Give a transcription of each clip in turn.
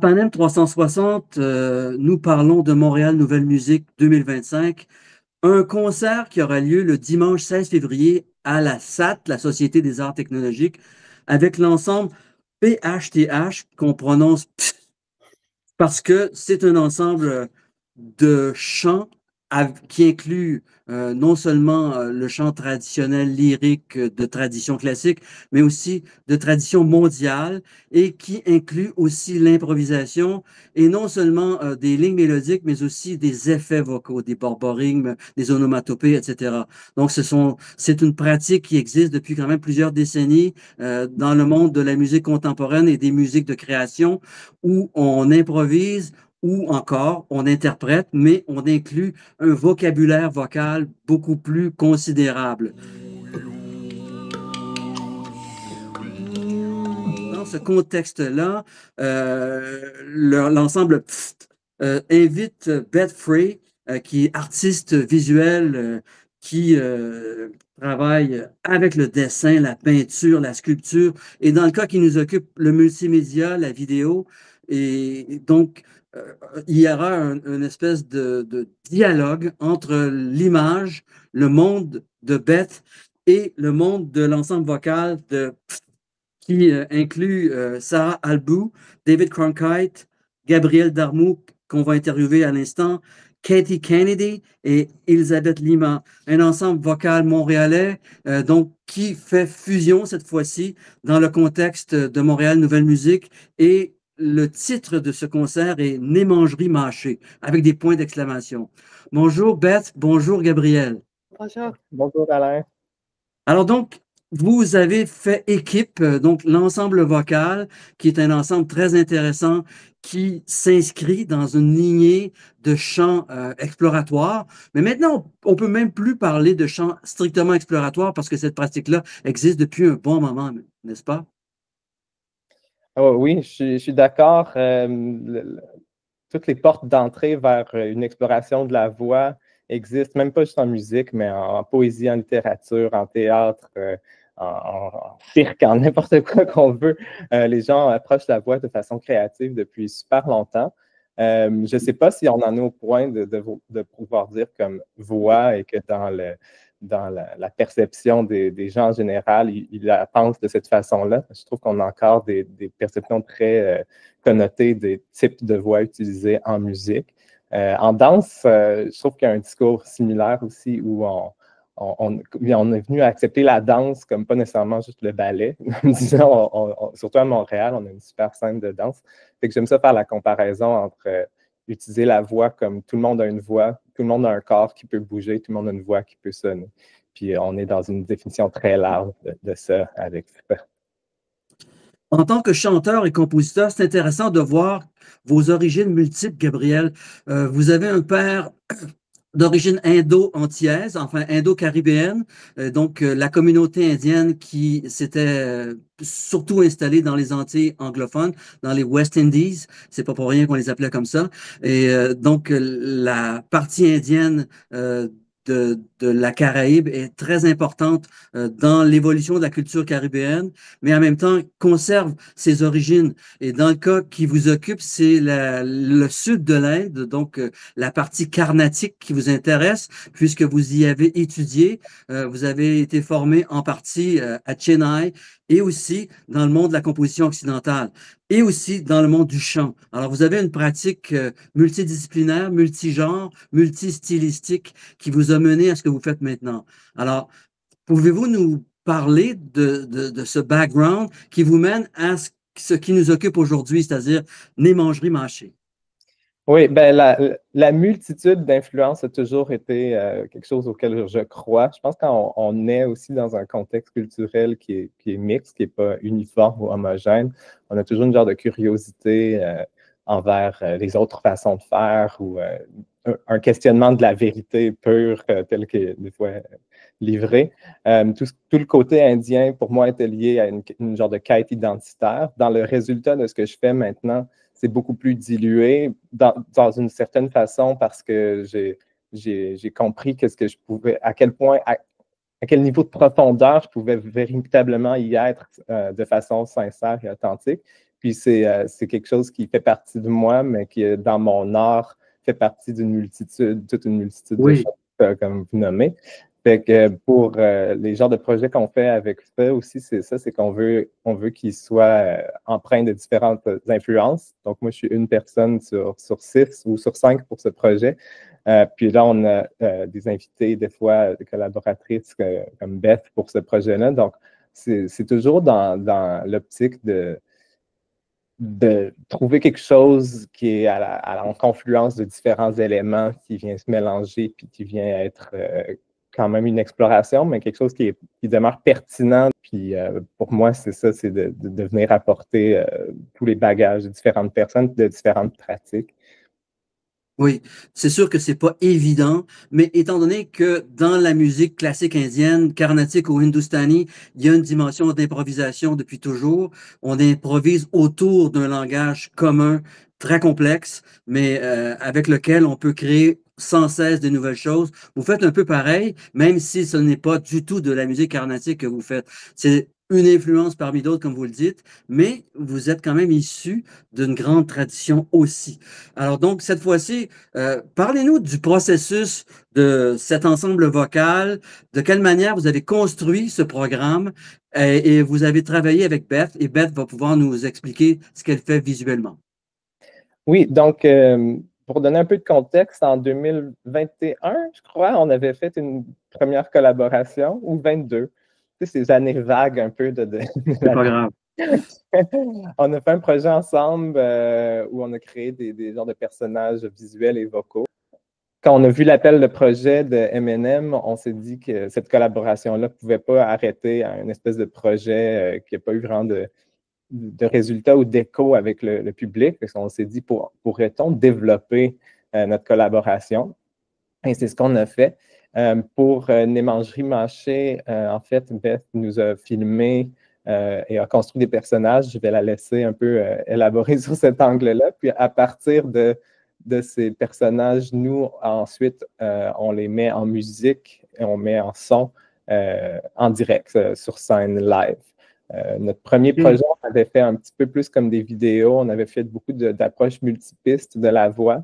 Panem 360, nous parlons de Montréal Nouvelle Musique 2025, un concert qui aura lieu le dimanche 16 février à la SAT, la Société des Arts Technologiques, avec l'ensemble PHTH, qu'on prononce parce que c'est un ensemble de chants qui inclut non seulement le chant traditionnel lyrique de tradition classique, mais aussi de tradition mondiale et qui inclut aussi l'improvisation et non seulement des lignes mélodiques, mais aussi des effets vocaux, des borborigmes, des onomatopées, etc. Donc, c'est une pratique qui existe depuis quand même plusieurs décennies dans le monde de la musique contemporaine et des musiques de création où on improvise ou encore on interprète, mais on inclut un vocabulaire vocal beaucoup plus considérable. Dans ce contexte-là, l'ensemble invite Beth Frey, qui est artiste visuel, qui travaille avec le dessin, la peinture, la sculpture, et dans le cas qui nous occupe, le multimédia, la vidéo. Et donc, il y aura une espèce de dialogue entre l'image, le monde de Beth et le monde de l'ensemble vocal qui inclut Sarah Albou, David Cronkite, Gabriel Darmou, qu'on va interviewer à l'instant, Katie Kennedy et Elisabeth Lima, un ensemble vocal montréalais, donc qui fait fusion cette fois-ci dans le contexte de Montréal Nouvelle Musique. Et le titre de ce concert est Némangerie mâchée, avec des points d'exclamation. Bonjour Beth, bonjour Gabriel. Bonjour. Bonjour Alain. Alors donc, vous avez fait équipe, donc l'ensemble vocal, qui est un ensemble très intéressant, qui s'inscrit dans une lignée de chants exploratoires. Mais maintenant, on ne peut même plus parler de chants strictement exploratoires parce que cette pratique-là existe depuis un bon moment, n'est-ce pas? Oh, oui, je suis d'accord. Toutes les portes d'entrée vers une exploration de la voix existent, même pas juste en musique, mais en poésie, en littérature, en théâtre, en cirque, en n'importe quoi qu'on veut. Les gens approchent la voix de façon créative depuis super longtemps. Je ne sais pas si on en est au point de pouvoir dire comme voix et que dans la perception des gens en général, ils la pensent de cette façon-là. Je trouve qu'on a encore des perceptions très connotées des types de voix utilisées en musique. En danse, je trouve qu'il y a un discours similaire aussi où on est venu à accepter la danse comme pas nécessairement juste le ballet. Disons, surtout à Montréal, on a une super scène de danse. Fait que j'aime ça faire la comparaison entre utiliser la voix comme tout le monde a une voix, tout le monde a un corps qui peut bouger, tout le monde a une voix qui peut sonner. Puis on est dans une définition très large de ça avec ça. En tant que chanteur et compositeur, c'est intéressant de voir vos origines multiples, Gabriel. Vous avez un père d'origine indo-antillaise, enfin indo-caribéenne, donc la communauté indienne qui s'était surtout installée dans les Antilles anglophones, dans les West Indies, c'est pas pour rien qu'on les appelait comme ça, et donc la partie indienne de la Caraïbe est très importante dans l'évolution de la culture caribéenne, mais en même temps conserve ses origines. Et dans le cas qui vous occupe, c'est le sud de l'Inde, donc la partie carnatique qui vous intéresse, puisque vous y avez étudié. Vous avez été formé en partie à Chennai et aussi dans le monde de la composition occidentale et aussi dans le monde du chant. Alors, vous avez une pratique multidisciplinaire, multigenre, multistylistique qui vous a mené à ce que vous faites maintenant. Alors, pouvez-vous nous parler de ce background qui vous mène à ce qui nous occupe aujourd'hui, c'est-à-dire Némangerie mâchée? Oui, ben la multitude d'influences a toujours été quelque chose auquel je crois. Je pense qu'on est aussi dans un contexte culturel qui est mixte, qui n'est pas uniforme ou homogène. On a toujours une genre de curiosité envers les autres façons de faire ou un questionnement de la vérité pure telle que des fois livrée. Tout le côté indien, pour moi, était lié à une genre de quête identitaire. Dans le résultat de ce que je fais maintenant, c'est beaucoup plus dilué dans une certaine façon parce que j'ai compris qu'est-ce que je pouvais, à quel point, à quel niveau de profondeur je pouvais véritablement y être de façon sincère et authentique. Puis c'est quelque chose qui fait partie de moi, mais qui, dans mon art, fait partie d'une multitude, toute une multitude de choses, comme vous nommez. Fait que pour les genres de projets qu'on fait avec ça aussi, c'est ça, c'est qu'on veut qu'ils soient empreints de différentes influences. Donc, moi, je suis une personne sur 6 ou sur 5 pour ce projet. Puis là, on a des invités, des fois, des collaboratrices comme Beth pour ce projet-là. Donc, c'est toujours dans l'optique de trouver quelque chose qui est en confluence de différents éléments qui vient se mélanger puis qui vient être quand même une exploration, mais quelque chose qui demeure pertinent. Puis pour moi, c'est ça, c'est de venir apporter tous les bagages de différentes personnes, de différentes pratiques. Oui, c'est sûr que c'est pas évident, mais étant donné que dans la musique classique indienne, carnatique ou hindustani, il y a une dimension d'improvisation depuis toujours. On improvise autour d'un langage commun très complexe, mais avec lequel on peut créer sans cesse de nouvelles choses. Vous faites un peu pareil, même si ce n'est pas du tout de la musique carnatique que vous faites. C'est une influence parmi d'autres, comme vous le dites, mais vous êtes quand même issu d'une grande tradition aussi. Alors donc, cette fois-ci, parlez-nous du processus de cet ensemble vocal, de quelle manière vous avez construit ce programme et vous avez travaillé avec Beth et Beth va pouvoir nous expliquer ce qu'elle fait visuellement. Oui, donc pour donner un peu de contexte, en 2021, je crois, on avait fait une première collaboration, ou 22. Tu sais, ces années vagues un peu de C'est pas grave. On a fait un projet ensemble où on a créé des genres de personnages visuels et vocaux. Quand on a vu l'appel de projet de M&M, on s'est dit que cette collaboration-là ne pouvait pas arrêter à une espèce de projet qui n'a pas eu vraiment de résultats ou d'écho avec le public. Parce qu'on s'est dit, pourrait-on développer notre collaboration? Et c'est ce qu'on a fait. Pour Némangerie Mâchée, en fait, Beth nous a filmé et a construit des personnages. Je vais la laisser un peu élaborer sur cet angle-là. Puis à partir de ces personnages, nous, ensuite, on les met en musique et on met en son en direct sur scène live. Notre premier projet, on avait fait un petit peu plus comme des vidéos. On avait fait beaucoup d'approches multipistes de la voix.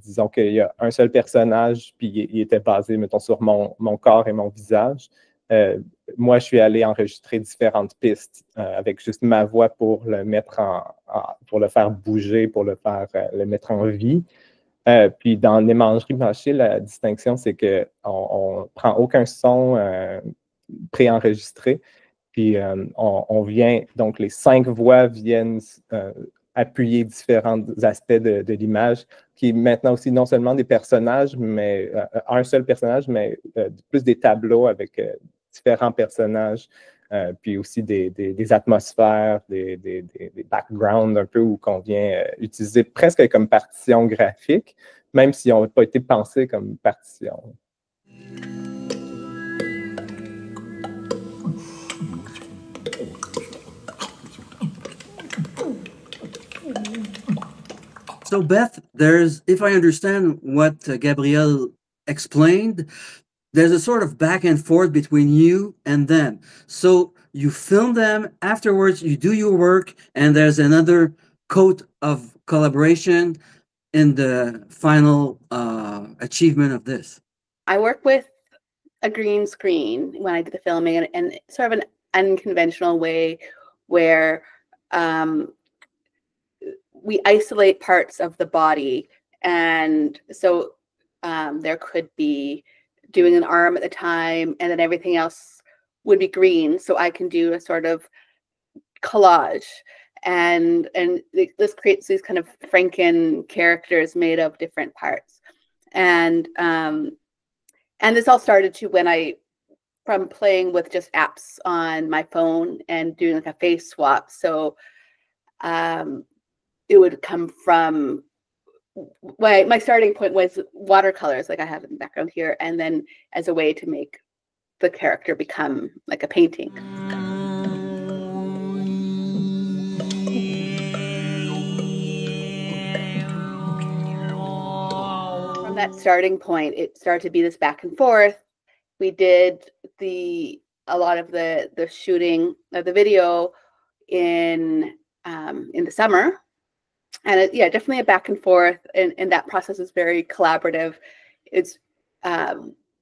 Disons qu'il y a un seul personnage, puis il était basé, mettons, sur mon corps et mon visage. Moi, je suis allé enregistrer différentes pistes avec juste ma voix pour le mettre pour le faire bouger, pour le mettre en vie. Puis dans l'imagerie mâchée, la distinction, c'est qu'on ne prend aucun son préenregistré. Puis on vient, donc les 5 voix viennent appuyer différents aspects de l'image, qui est maintenant aussi non seulement des personnages, mais un seul personnage, mais plus des tableaux avec différents personnages, puis aussi des atmosphères, des backgrounds un peu où qu'on vient utiliser presque comme partition graphique, même si on n'a pas été pensé comme partition. So Beth, if I understand what Gabrielle explained, there's a sort of back and forth between you and them. So you film them, afterwards you do your work, and there's another coat of collaboration in the final achievement of this. I work with a green screen when I do the filming, and sort of an unconventional way where we isolate parts of the body. And so there could be doing an arm at the time, and then everything else would be green. So I can do a sort of collage. And this creates these kind of Franken characters made of different parts. And this all started from playing with just apps on my phone and doing like a face swap. So it would come from my starting point was watercolors, like I have in the background here, and then as a way to make the character become like a painting. From that starting point, it started to be this back and forth. We did a lot of the shooting of the video in in the summer. And yeah, definitely a back and forth, and that process is very collaborative. It's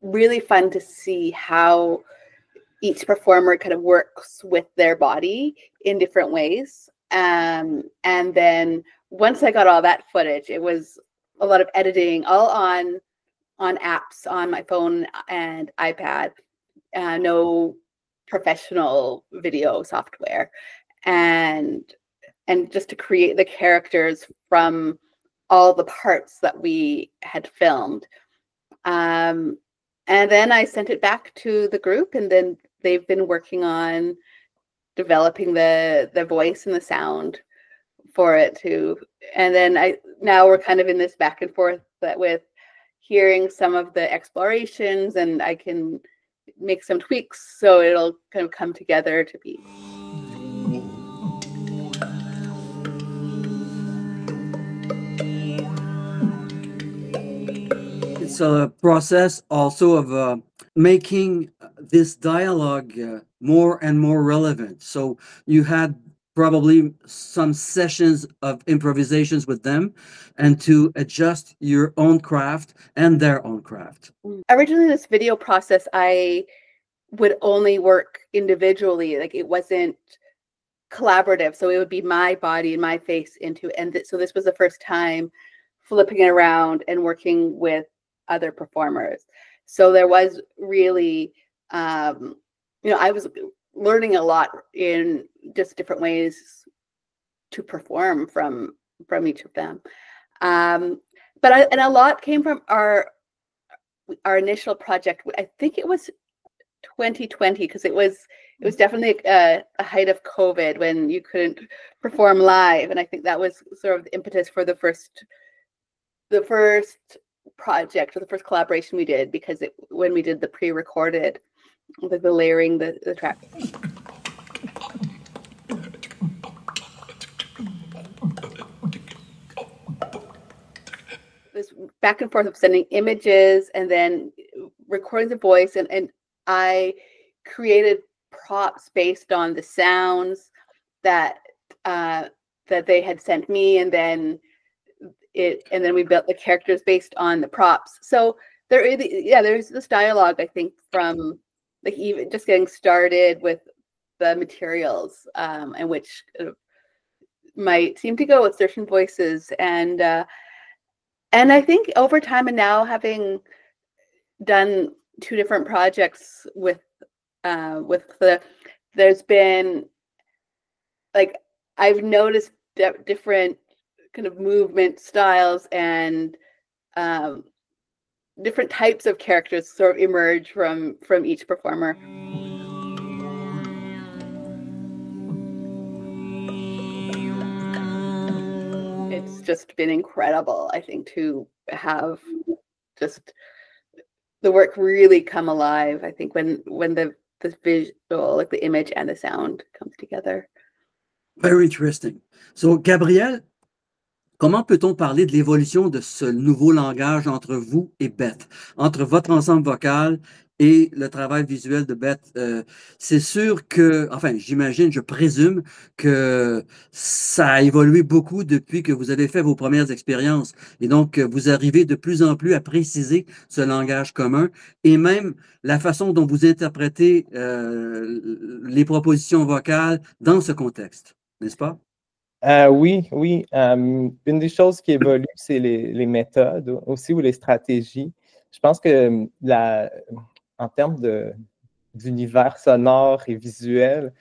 really fun to see how each performer kind of works with their body in different ways. And then once I got all that footage, it was a lot of editing, all on apps on my phone and iPad, no professional video software, and just to create the characters from all the parts that we had filmed. And then I sent it back to the group, and then they've been working on developing the voice and the sound for it too. And then now we're kind of in this back and forth that with hearing some of the explorations, and I can make some tweaks so it'll kind of come together to be. It's a process also of making this dialogue more and more relevant. So you had probably some sessions of improvisations with them, and to adjust your own craft and their own craft. Originally, this video process, I would only work individually. Like, it wasn't collaborative. So it would be my body and my face into it. And so this was the first time flipping it around and working with other performers. So there was really, I was learning a lot in just different ways to perform from each of them. And a lot came from our initial project. I think it was 2020, because it was definitely a height of COVID when you couldn't perform live, and I think that was sort of the impetus for the first project, or the first collaboration we did, because when we did the pre-recorded, the layering the track. This back and forth of sending images and then recording the voice, and I created props based on the sounds that they had sent me, and then we built the characters based on the props. So there's this dialogue, I think, from like even just getting started with the materials, and which might seem to go with certain voices, and I think over time, and now having done 2 different projects there's been, like, I've noticed different kind of movement styles and different types of characters sort of emerge from each performer. It's just been incredible, I think, to have just the work really come alive. I think when the visual, like the image and the sound, comes together. Very interesting. So, Gabrielle, comment peut-on parler de l'évolution de ce nouveau langage entre vous et Beth, entre votre ensemble vocal et le travail visuel de Beth? C'est sûr que, enfin, j'imagine, je présume que ça a évolué beaucoup depuis que vous avez fait vos premières expériences. Et donc, vous arrivez de plus en plus à préciser ce langage commun, et même la façon dont vous interprétez les propositions vocales dans ce contexte, n'est-ce pas? Oui. Une des choses qui évolue, c'est les méthodes aussi, ou les stratégies. Je pense que en termes d'univers sonore et visuel,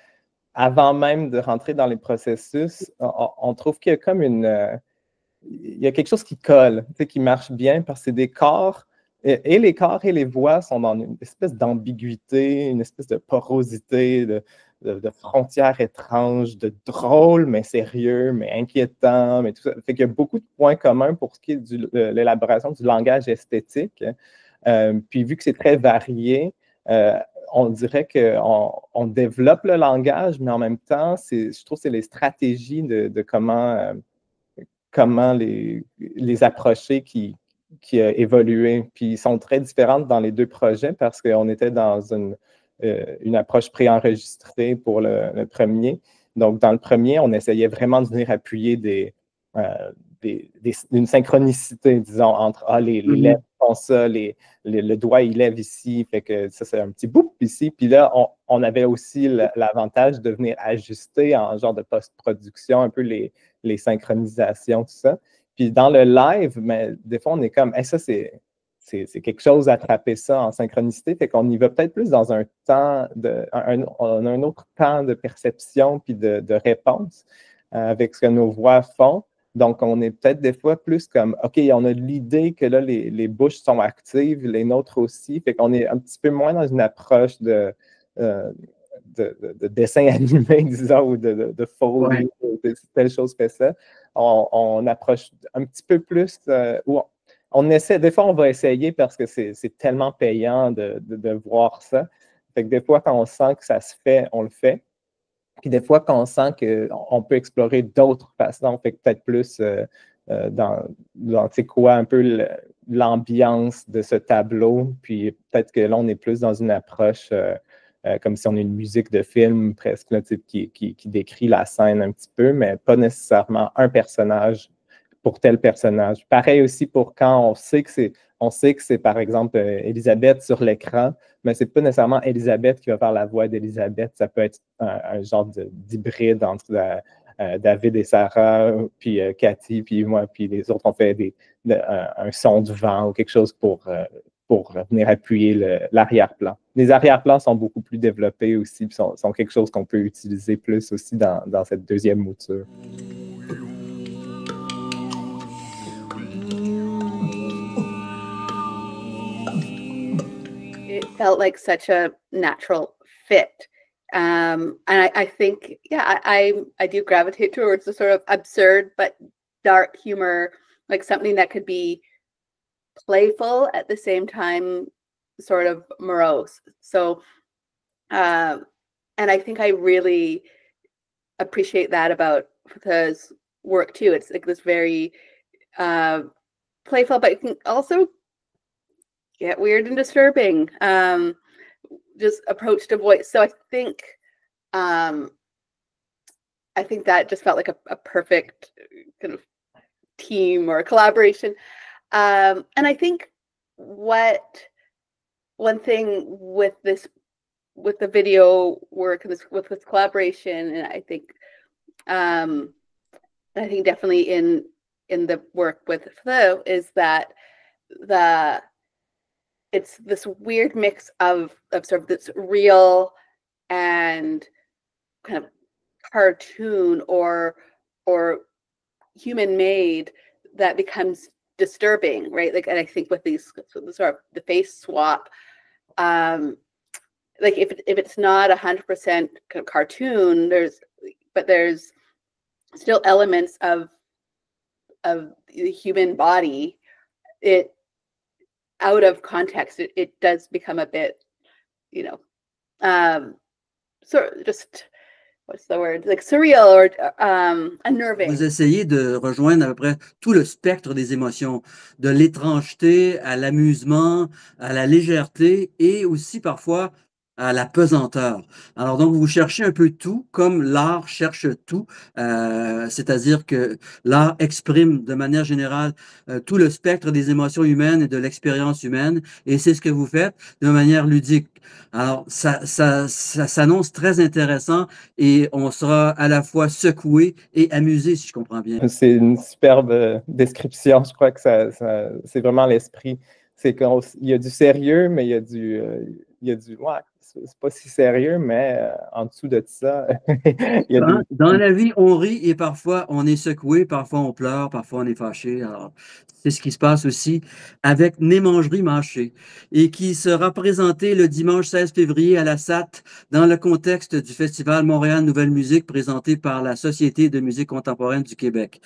avant même de rentrer dans les processus, on trouve qu'il y a comme il y a quelque chose qui colle, qui marche bien, parce que c'est des corps, et les corps et les voix sont dans une espèce d'ambiguïté, une espèce de porosité, de frontières étranges, de drôle, mais sérieux, mais inquiétant, mais tout ça. Fait qu'il y a beaucoup de points communs pour ce qui est de l'élaboration du langage esthétique. Puis vu que c'est très varié, on dirait qu'on développe le langage, mais en même temps, je trouve que c'est les stratégies de comment les approcher qui a évolué. Puis ils sont très différentes dans les 2 projets, parce qu'on était dans une approche préenregistrée pour le premier. Donc, dans le premier, on essayait vraiment de venir appuyer une synchronicité, disons, entre les lèvres font ça, le doigt, il lève ici, fait que ça, c'est un petit bout ici. Puis là, on avait aussi l'avantage de venir ajuster en genre de post-production un peu les synchronisations, tout ça. Puis dans le live, mais des fois, on est comme, hey, ça, c'est quelque chose à attraper ça en synchronicité, fait qu'on y va peut-être plus dans un temps, on a un autre temps de perception puis de réponse avec ce que nos voix font. Donc, on est peut-être des fois plus comme, OK, on a l'idée que là, les bouches sont actives, les nôtres aussi, fait qu'on est un petit peu moins dans une approche de dessin animé, disons, ou de Foley, telle chose fait ça. On approche un petit peu plus, on essaie, des fois, on va essayer parce que c'est tellement payant de voir ça. Fait que des fois, quand on sent que ça se fait, on le fait. Puis des fois, quand on sent qu'on peut explorer d'autres façons, fait que peut-être plus dans tu sais quoi, un peu l'ambiance de ce tableau. Puis peut-être que là, on est plus dans une approche comme si on est une musique de film presque, là, qui décrit la scène un petit peu, mais pas nécessairement un personnage pour tel personnage. Pareil aussi pour quand on sait que c'est par exemple Elisabeth sur l'écran, mais c'est pas nécessairement Elisabeth qui va faire la voix d'Elisabeth. Ça peut être un genre d'hybride entre David et Sarah, puis Cathy, puis moi, puis les autres. On fait un son du vent ou quelque chose pour venir appuyer l'arrière-plan. Les arrière-plans sont beaucoup plus développés aussi, puis sont quelque chose qu'on peut utiliser plus aussi dans cette deuxième mouture. It felt like such a natural fit. And I think, yeah, I do gravitate towards the sort of absurd but dark humor, like something that could be playful at the same time, sort of morose. So, and I think I really appreciate that about Fatah's work too. It's like this very playful, but it can also get weird and disturbing. Just approach to voice. So I think that just felt like a perfect kind of team or collaboration. And I think one thing with the video work and with this collaboration, and I think definitely in the work with Fatah, is that it's this weird mix of sort of this real and kind of cartoon or human made that becomes disturbing, right? Like, and I think with these sort of the face swap, like if it's not 100% kind of cartoon, there's still elements of the human body. It out of context, it does become a bit, sort of just, what's the word, like surreal or unnerving. Vous essayez de rejoindre à peu près tout le spectre des émotions, de l'étrangeté à l'amusement, à la légèreté et aussi parfois à la pesanteur. Alors donc, vous cherchez un peu tout, comme l'art cherche tout, c'est-à-dire que l'art exprime de manière générale tout le spectre des émotions humaines et de l'expérience humaine, et c'est ce que vous faites de manière ludique. Alors, ça s'annonce très intéressant et on sera à la fois secoué et amusé, si je comprends bien. C'est une superbe description. Je crois que c'est vraiment l'esprit. C'est qu'il y a du sérieux, mais il y a du ouais, c'est pas si sérieux, mais en dessous de ça, il y a Dans la vie, on rit et parfois on est secoué, parfois on pleure, parfois on est fâché. Alors, c'est ce qui se passe aussi avec Némangerie Mâchée et qui sera présenté le dimanche 16 février à la SAT dans le contexte du Festival Montréal Nouvelle Musique présenté par la Société de musique contemporaine du Québec.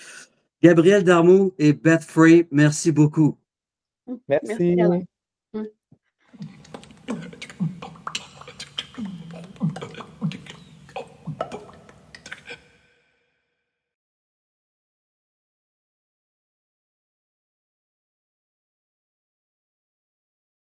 Gabrielle Darmou et Beth Frey, merci beaucoup. Merci.